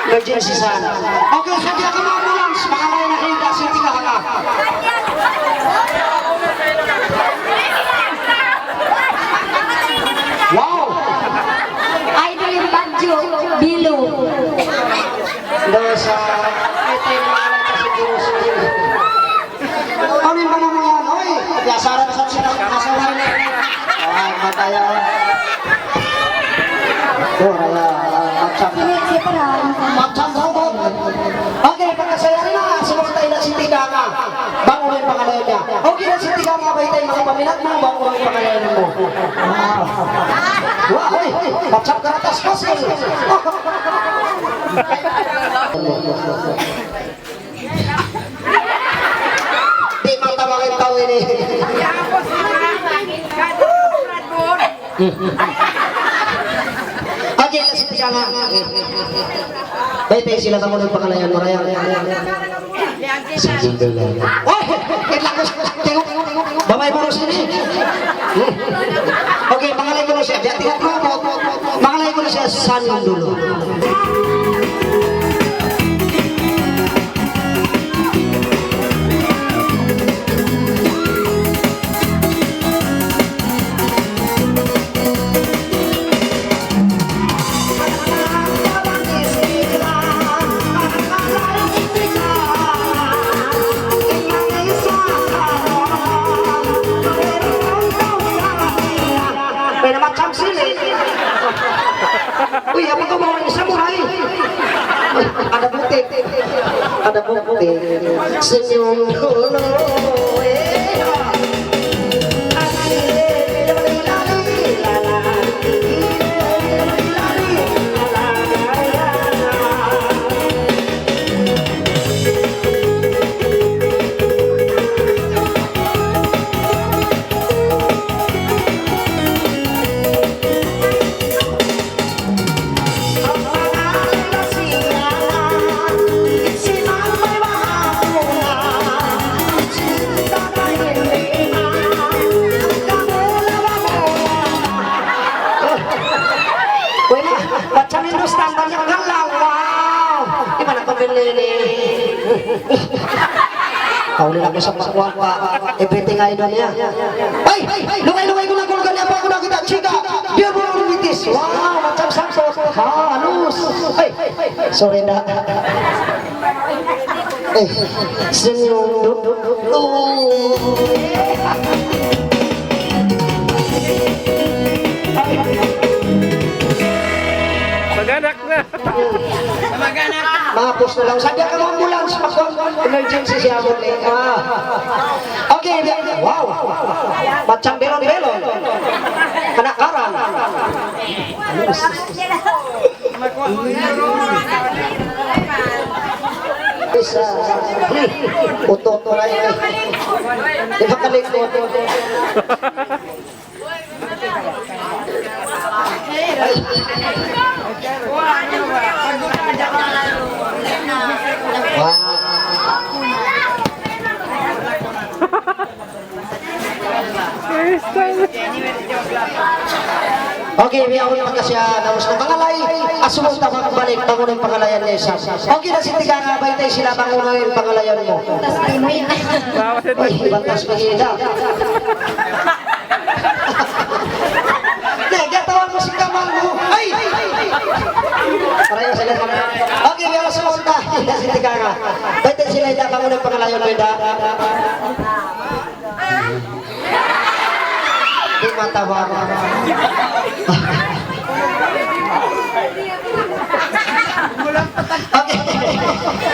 Emergency san. Okay, sadya ka mga ambulance. Pangalay na Hilda, City Kahanga. Wow! Idol yung Badjo, Bilo. Dahil sa ito yung mga nalita si Diyos. Ano yung mga mga ano eh? Piasaran sa sila kasaway na. Ay, mataya. Oh, raya. Matcham. Matcham daw doon. Okay, pagkasayarin na. Sumunod tayo na si Tiganga. Bango yung pangalayan niya. Okay na si Tiganga ba tayo mga paminat mo? Bango yung pangalayan mo. Wow, hey, matcham ka na tas pasil. Di matawagin tao ini. Okay, na si Tiganga. Baitay sila bango ng pangalayan mo. Raya. Oh, tengok. Babay baru sini. Okay, pangalay ko na siya. Tingnan ko po. Pangalay ko na siya. Sanong dulu. Macam sini. Uy, apa kau bawa ini samurai? Ada butik. Ada butik. Senyum dulu. Macam Hindustan banyak galang, wow. Gimana kau beli ini? Kau lihat aku sama kuat, everything I know ya. Hey, lukai guna apa guna kita cika. Dia belum bitis. Wow, macam Samso. Halus. Hey, sorry dah. Senyum dulu. Maganak na. Maganak na. Mahapos na lang. Sadya ka mga ambulance. Emergency siya mo. Okay. Wow. Macam belon-belon. Kanakaran. Bisa. Utot-utot na yun. Ibakalik ko. Okay, biyawon magkasya namus ng pangalay. Asumong tama balik bangon ng pangalayan niya isa. Okay na si Tiganga, baitay sila bangon ng pangalayan mo. Tas pinuin. Uy, ibang tas pahida. Nagatawa mo si Kamal mo. Ay! Parang sila naman. Okay, biyawon sa monta. Si Tiganga. Baitay sila ita bangon ng pangalayan mo ida. Di matawa.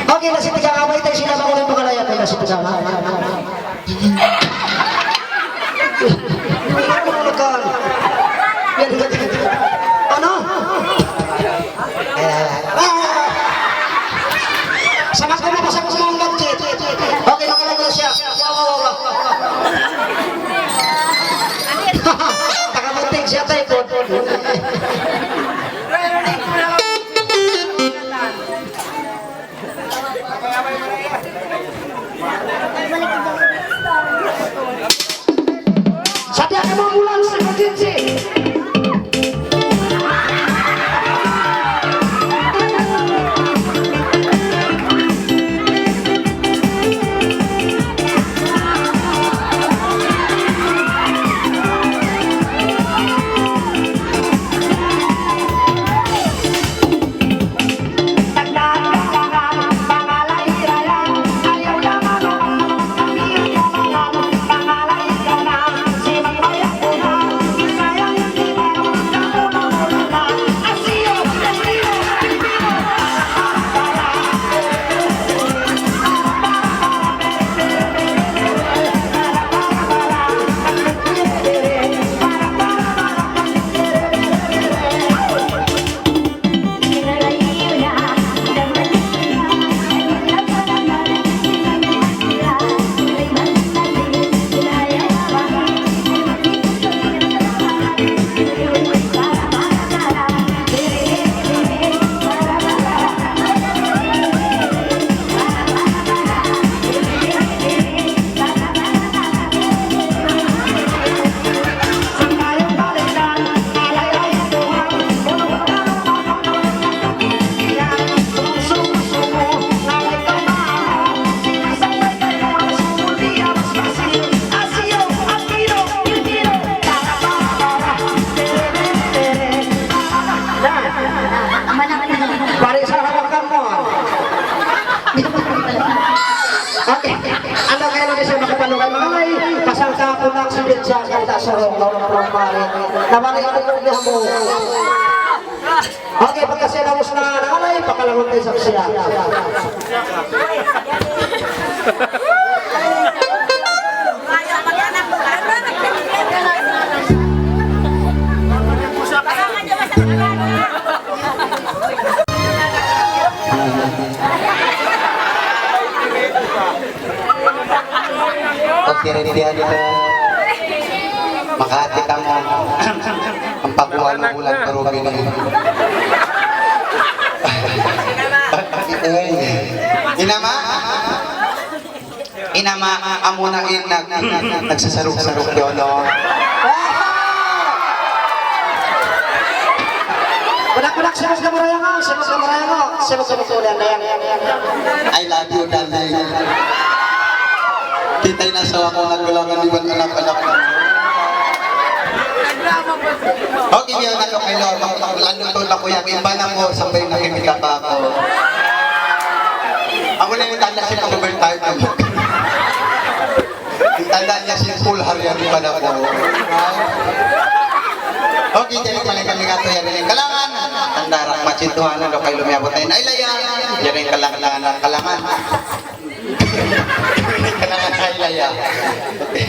Okay, nasi Tiganga, abay tayo sila bangon ng pangalayan ay nasi Tiganga. Ano? Sama ko mapasa ko sa mga gadget. Okay, nakalagay na siya. Takamuting siya tayo po. kasi makapalugay mga lay, pasangka po lang si Bitsa, kaya sa rong, ng pare. Naman ay ito mo. Okay, pagkasilamos na nangalay, pakalangon tayo sa siya. Pagkiritihan ito, makati ka mo ang pagkuha ng bulan pero gini. Inama, amo na nagsasarok-sarok yun, no? Kunak-kunak, simas ka marayang ako, simas ka marayang ako, simas ka matulan na yan. I love you, darling. Kita'y nasa ako nagkulangan di ba't anak-anak mo. Okay, yun ako kay Lord. Ano to na ko yung iba na mo sa pwede nakikita pa ako. Ako na yung tanda siya ng overtime mo. Yung tanda niya siya full harian pa na ako. Okay, dahil malay kami nga ito yan. Kalangan. Tandarak machintuhan na kay lumiyabot tayo na ilaya. Yan yung kalangan. Kalangan na ilaya. Okay.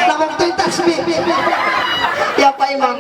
Lamang to'y tasbi. Yan pa imang.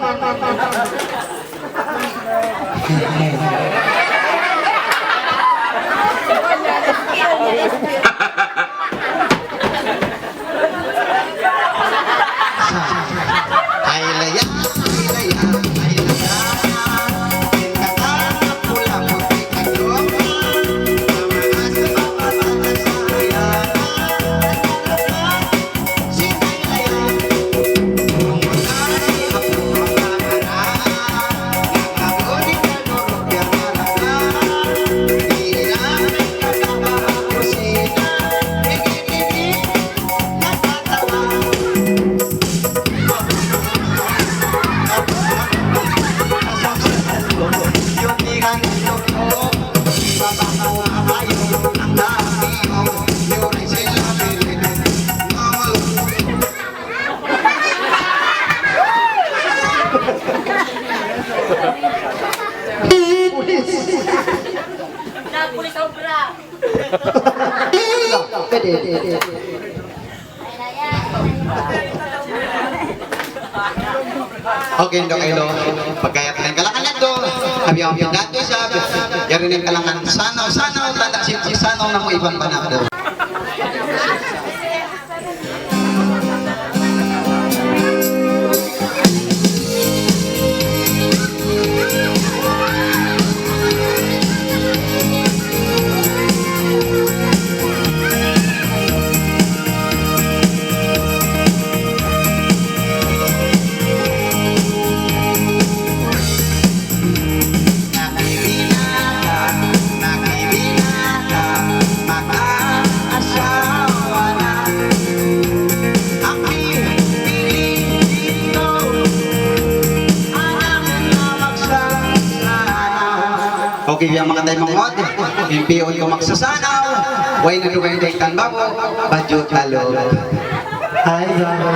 Pwede. Okay, ndo kayo. Pagkayat ng kalangan na ito. Sabi ang pindato siya. Yarin ang kalangan. Sanaw. Tanda si sanaw na mo ibang panako. Okay, biya mga tayo mga mod. Impiyon ko magsasanaw. Way na lugar yung tan babo. Badyo talo. Hi, babo.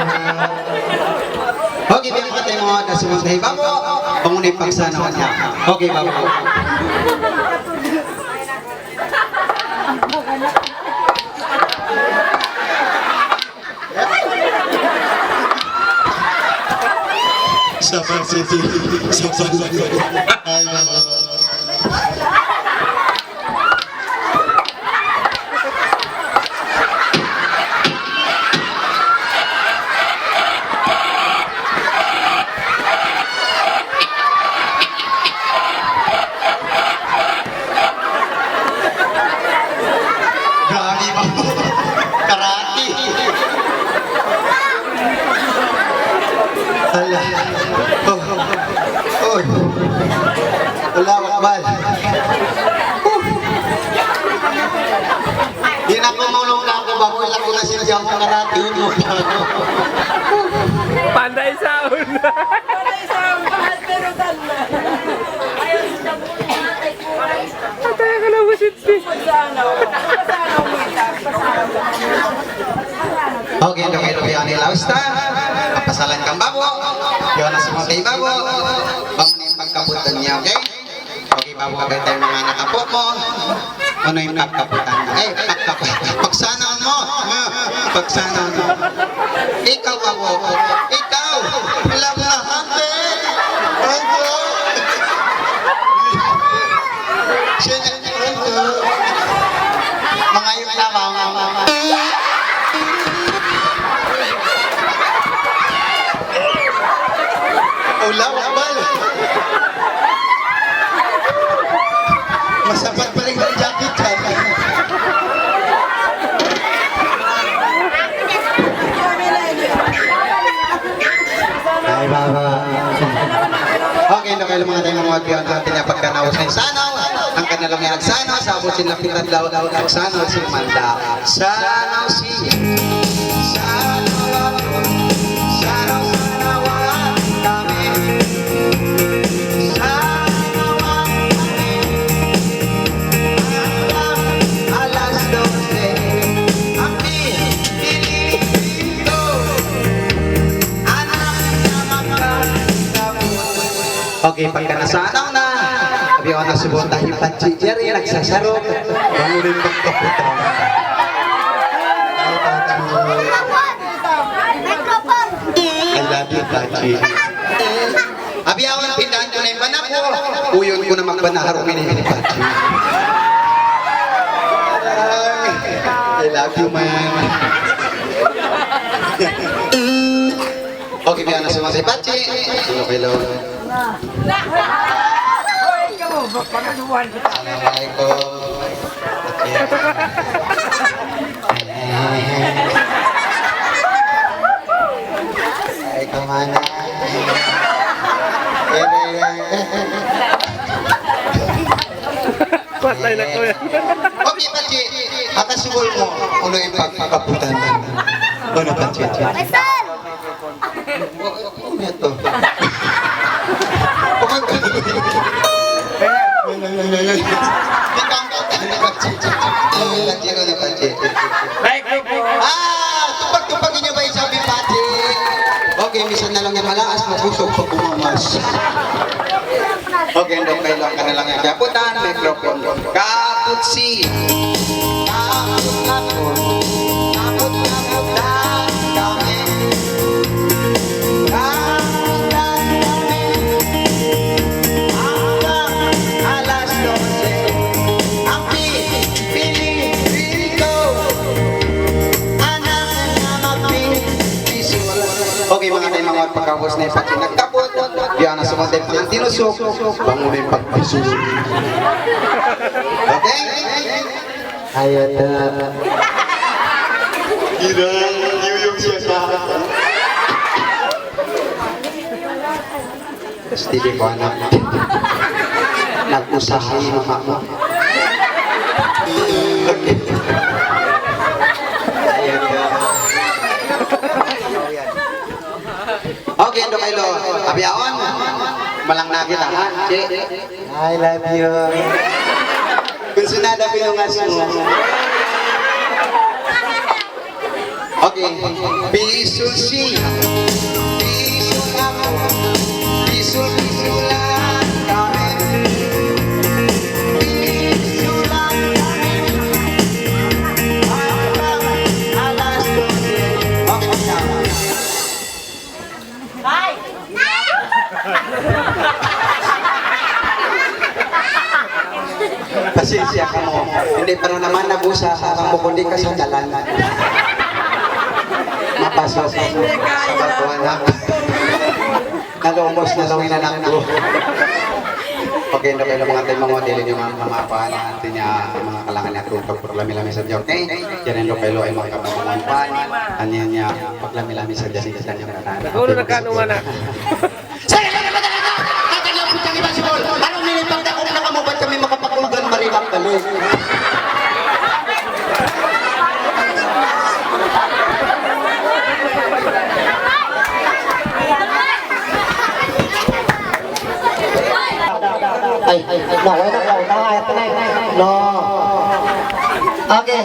Okay, biya mga tayo mga mod. Sumunod tayo babo. Pangunay pagsanaw niya. Okay, babo. Sabang City. Sabang City. Ay, nako. Grabe ba? Karate. Ala. Oh. Wala, wakbal. Di na kumulong na ako bago ilang ko na siya ang karate. Panday sound. Patay ka na mo, Sitsi. Okay, okay, yan ilaw sta. Papasalan kang babo. Yan ang sumang kay babo. Bangon yung pagkabutan niya, okay? Okay, babo ka tayo mga nakapo mo. Ano yung pagkabutan niya? Eh, pagsanaw mo. Pagsanaw mo. Ikaw, babo. Ikaw. Ilang lahante. Ano? Siya na. Mga yung lamang. Ula, wakbal. Masapat pa rin ang jacket ka. Ay, baba. Okay, no, kayo mga tayo mga wagyan natin na pagkanawas ng sanaw. Ang kanilang yung sanaw, sabot sila pitadlaw ng sanaw si Manda. Sanaw si... Sanaw ako. Sanaw, sanawan kami. Sanawan kami. Hanggang alas 12. Ang pinipili ko. Anak na magkakabot. Okay, pagka nasanaw na, sabi ko na subot tayo panchi Jerry, nagsasarok. Bangunin pagkaputan. I love you, Pachi. Abi ako ng pindahan ko na yung banak ko. Uyon ko na magbanaharo ni Pachi. I love you, man. Okay, biya na sumasay Pachi. Sino kayo? Ay, kumana. Patay na ko yan. Okay, Pachi. Akasubol mo. Ano yung pagkakaputan? Ano, Pachi? Pasal! Ano ito? Tupag-tupagin niyo ba yung sabi, Pachi? Okay, misan na lang yung malaas, mabusog pag bumamas. Okay, hindi kayo lang ka na lang yung kaputan, microphone. Kaputsi. Kaput-kaput. Kaput-kaputan kami. Kaputan kami. Hanggang alas 12. Ang pinipili ko. Anak na magpipisi. Okay, mga tayo mga pagkabos na yung pati nagkapot. Diyan na sumatay pa ang tinusok. Bangunin pagpiso. Okay? Ayat. Kira, yung siya sa pasti di ko anak. Nag-usaha yung mama mo. Okay. Ayat. Okay, ito kayo. Abiyaon. Malang nakita, ha? I love you. Kung sunada pinungas mo. Okay. Piso siya. Piso ako. Piso lang kami. Piso lang kami. Hanggang alas 12. Okay. Pasensya ka mo. Hindi para naman nabusa mo kundi ka sa dalan. Mapasok. Hindi kaya. Nalumos na lang yung anak ko. Okay, na kayo mga tayo mga modelo yung mga paan natin mga kalangan natin kung pagpaglamilami sa Diyos. Okay? Yan ang kayo ay mga kapamangan paan. Ano niya paglamilami sa Diyos. Isa niya katana. Siguro nagkano man na. Saya ka naman talaga! Katalang putang iba si Paul! Anong nilipang na kung nakamubat kami makapagulgan marimak kami? Ay, no, wala na. No. Okay.